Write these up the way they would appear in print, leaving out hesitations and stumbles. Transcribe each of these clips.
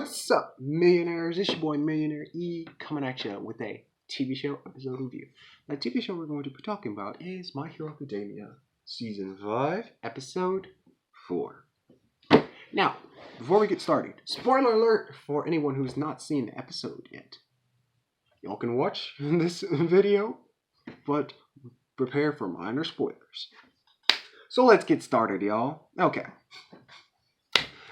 What's up, millionaires? It's your boy Millionaire E coming at you with a TV show episode review. The TV show we're going to be talking about is My Hero Academia, Season 5, Episode 4. Now, before we get started, spoiler alert for anyone who's not seen the episode yet. Y'all can watch this video, but prepare for minor spoilers. So let's get started, y'all. Okay.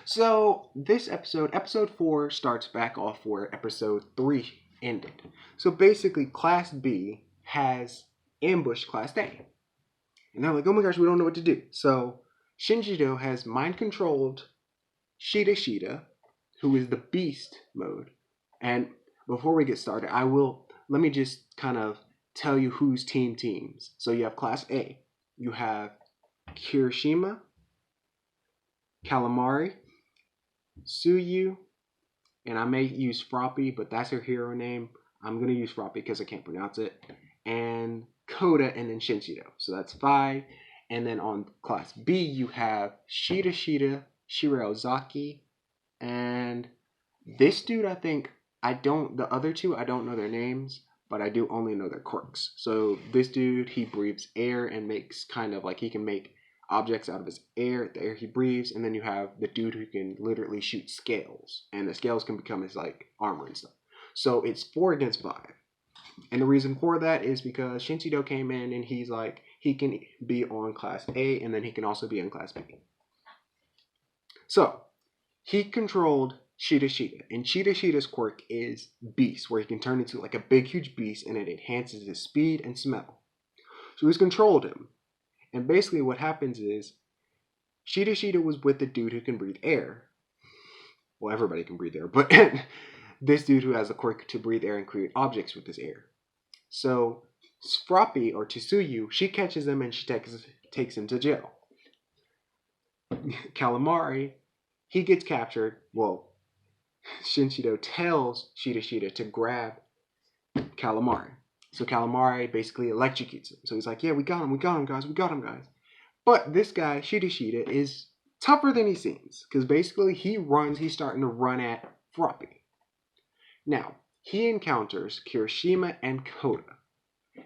So this episode 4, starts back off where episode 3 ended. So basically, Class B has ambushed Class A. And they're like, oh my gosh, we don't know what to do. So Shinjiro has mind-controlled Shida, who is the beast mode. And before we get started, let me just kind of tell you who's teams. So you have Class A. You have Kirishima, Calamari, Tsuyu, and I may use Froppy, but that's her hero name. I'm going to use Froppy because I can't pronounce it. And Koda, and then Shinjiro. So that's 5. And then on Class B, you have Shida, Shiraozaki, and this dude, the other two, I don't know their names, but I do only know their quirks. So this dude, he breathes air and makes kind of like he can make objects out of his air, the air he breathes, and then you have the dude who can literally shoot scales, and the scales can become his like armor and stuff. So it's 4 against 5. And the reason for that is because Shinjiro came in and he's like, he can be on Class A and then he can also be on Class B. So he controlled Shida, and Shida's quirk is Beast, where he can turn into like a big huge beast and it enhances his speed and smell. So he's controlled him. And basically what happens is Shida was with the dude who can breathe air. Well, everybody can breathe air, but this dude who has a quirk to breathe air and create objects with his air. So Froppy, or Tsuyu, she catches him and she takes him to jail. Calamari, he gets captured. Well, Shinjiro tells Shida to grab Calamari. So Calamari basically electrocutes him. So he's like, yeah, we got him, guys. But this guy, Shida, is tougher than he seems. Because basically he's starting to run at Froppy. Now, he encounters Kirishima and Koda.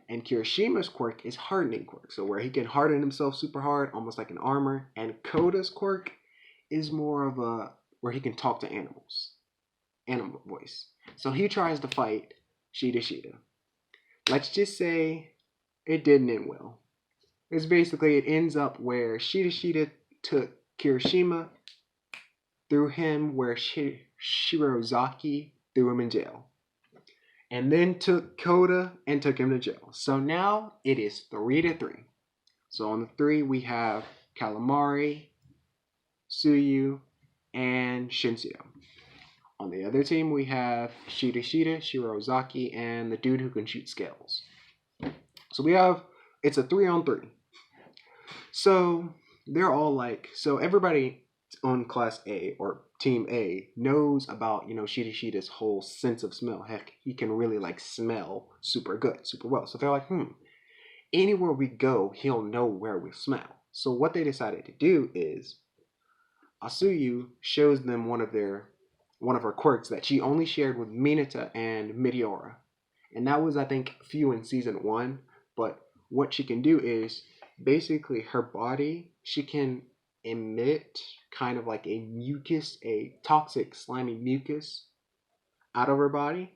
And Kirishima's quirk is hardening quirk. So where he can harden himself super hard, almost like an armor. And Koda's quirk is more of where he can talk to animals. Animal voice. So he tries to fight Shida. Let's just say it didn't end well. It ends up where Shida took Kirishima, threw him where Shiraozaki threw him in jail. And then took Koda and took him to jail. So now it is 3-3. So on the 3 we have Calamari, Tsuyu, and Shinjiro. On the other team, we have Shida, Shiraozaki, and the dude who can shoot scales. So it's a 3-on-3. So they're all everybody on Class A or Team A knows about, Shida's whole sense of smell. Heck, he can really smell super good, super well. So they're like, anywhere we go, he'll know where we smell. So what they decided to do is Asuyu shows them one of her quirks that she only shared with Mineta and Meteora. And that was, I think, few in Season 1. But what she can do is, basically, her body, she can emit kind of like a toxic, slimy mucus out of her body.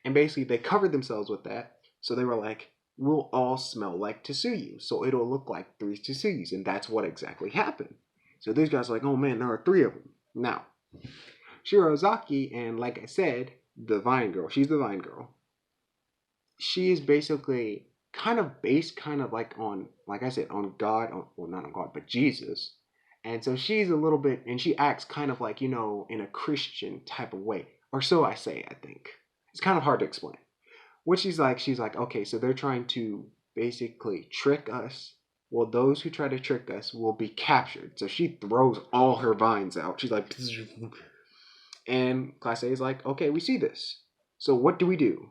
And basically, they covered themselves with that. So they were like, we'll all smell like Tsuyu. So it'll look like 3 Tsuyus. And that's what exactly happened. So these guys are like, oh man, there are 3 of them. Now, Shiraozaki, and like I said, the Vine Girl. She's the Vine Girl. She is basically kind of based like on, like I said, on God. Well, not on God, but Jesus. And so she's a little bit, and she acts kind of like, in a Christian type of way. Or so I say, I think. It's kind of hard to explain. What she's like, okay, so they're trying to basically trick us. Well, those who try to trick us will be captured. So she throws all her vines out. She's like... And Class A is like, okay, we see this. So what do we do?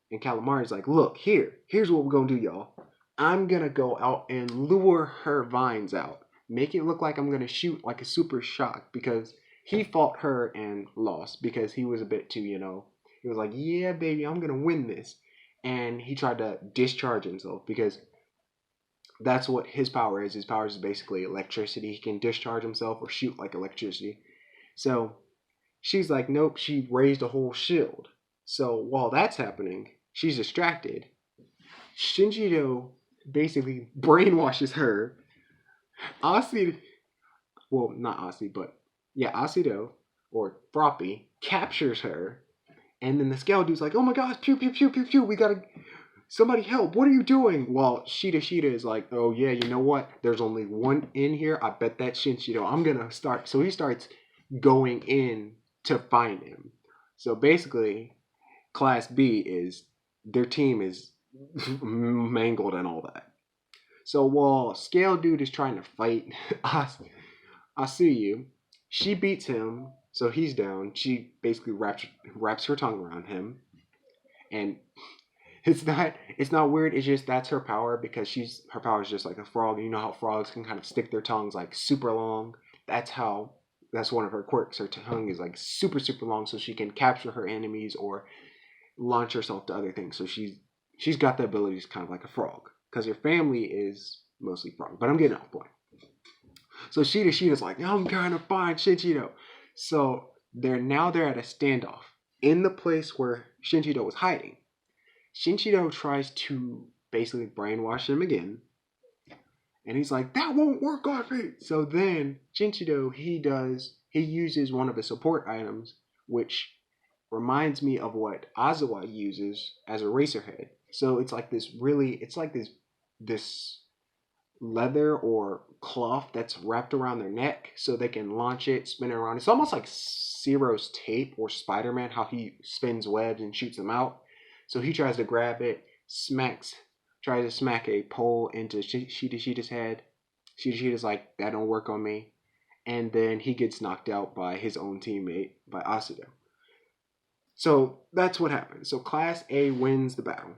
And Calamari's like, look, here's what we're going to do, y'all. I'm going to go out and lure her vines out. Make it look like I'm going to shoot like a super shock because he fought her and lost because he was a bit too, he was like, yeah, baby, I'm going to win this. And he tried to discharge himself because that's what his power is. His power is basically electricity. He can discharge himself or shoot like electricity. So she's like, nope, she raised a whole shield. So while that's happening, she's distracted. Shinjiro basically brainwashes her. Asi, well, not Asi, but yeah, Asido or Froppy captures her. And then the scale dude's like, oh my gosh, pew, pew, pew, pew, pew, we gotta, somebody help, what are you doing? While Shida is like, oh yeah, you know what? There's only one in here. I bet that's Shinjiro. I'm gonna start. So he starts going in to find him. So basically, Class B is, their team is mangled and all that. So while Scale Dude is trying to fight Asuyu, she beats him, so he's down. She basically wraps her tongue around him, and it's not weird. It's just that's her power because her power is just like a frog. You know how frogs can kind of stick their tongues like super long. That's one of her quirks. Her tongue is like super super long, so she can capture her enemies or launch herself to other things. So she's got the abilities kind of like a frog because her family is mostly frog. But I'm getting off point. So Shida's like, I'm trying to find Shinjiro. So they're at a standoff in the place where Shinjiro was hiding. Shinjiro tries to basically brainwash him again. And he's like, that won't work on me. So then Shinjiro, he uses one of his support items, which reminds me of what Azawa uses as a racer head. So it's like this leather or cloth that's wrapped around their neck so they can launch it, spin it around. It's almost like Zero's tape or Spider-Man, how he spins webs and shoots them out. So he tries to grab it, tries to smack a pole into Shida's head. Shida's like, that don't work on me. And then he gets knocked out by his own teammate, by Asuda. So that's what happens. So Class A wins the battle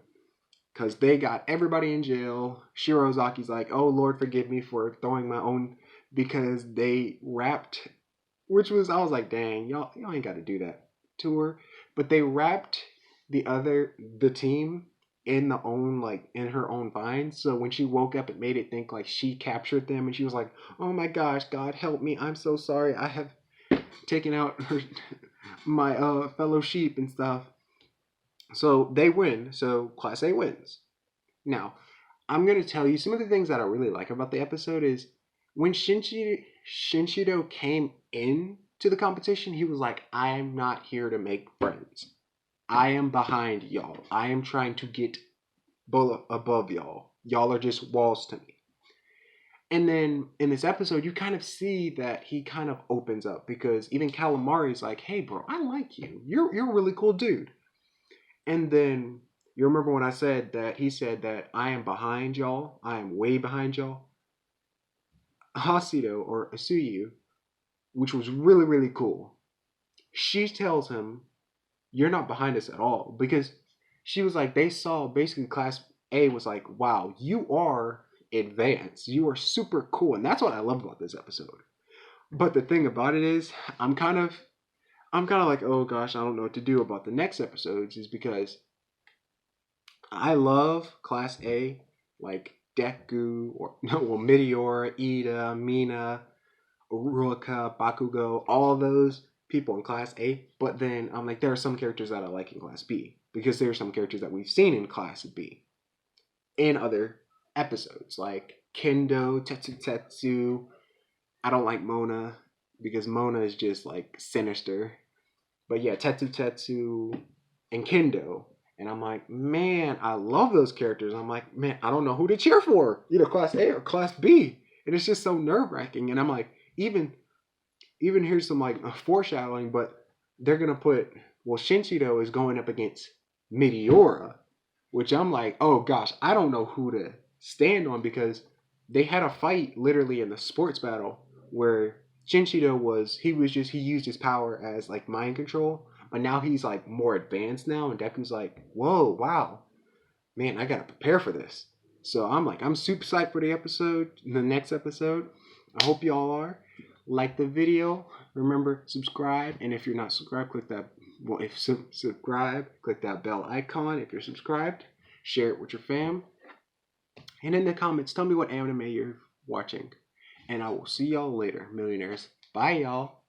because they got everybody in jail. Shirozaki's like, oh, Lord, forgive me for throwing my own, because they wrapped, I was like, dang, y'all ain't got to do that to her. But they wrapped the team in her own vines. So when she woke up, it made it think like she captured them. And she was like, oh my gosh, God help me. I'm so sorry. I have taken out my fellow sheep and stuff. So they win. So Class A wins. Now, I'm going to tell you some of the things that I really like about the episode is when Shinjiro came in to the competition, he was like, I am not here to make friends. I am behind y'all. I am trying to get above y'all. Y'all are just walls to me. And then in this episode, you kind of see that he kind of opens up because even Calamari's like, hey, bro, I like you. You're a really cool dude. And then you remember when I said that he said that I am behind y'all. I am way behind y'all. Hasido or Asuyu, which was really, really cool. She tells him, you're not behind us at all. Because she was like, they saw basically Class A was like, wow, you are advanced. You are super cool. And that's what I love about this episode. But the thing about it is, I'm kind of like, oh gosh, I don't know what to do about the next episodes, is because I love Class A, like Deku, or Meteor, Ida, Mina, Uruka, Bakugo, all those people in Class A. But then I'm like, there are some characters that I like in Class B because there are some characters that we've seen in Class B in other episodes, like Kendo, Tetsu. I don't like Mona because Mona is just like sinister. But yeah, Tetsu, and Kendo. And I'm like, man, I love those characters. I'm like, man, I don't know who to cheer for, either Class A or Class B. And it's just so nerve wracking. And I'm like, even here's some like foreshadowing, but they're gonna put, Shinjiro is going up against Meteora, which I'm like, oh gosh, I don't know who to stand on, because they had a fight literally in the sports battle where Shinjiro he used his power as like mind control, but now he's like more advanced now, and Deku's like, whoa, wow, man, I gotta prepare for this. So I'm super psyched for the next episode. I hope y'all are. Like the video, Remember, subscribe, and if you're not subscribed, click that. Well, if subscribe, click that bell icon. If you're subscribed, share it with your fam. And in the comments, tell me what anime you're watching. And I will see y'all later, millionaires. Bye, y'all.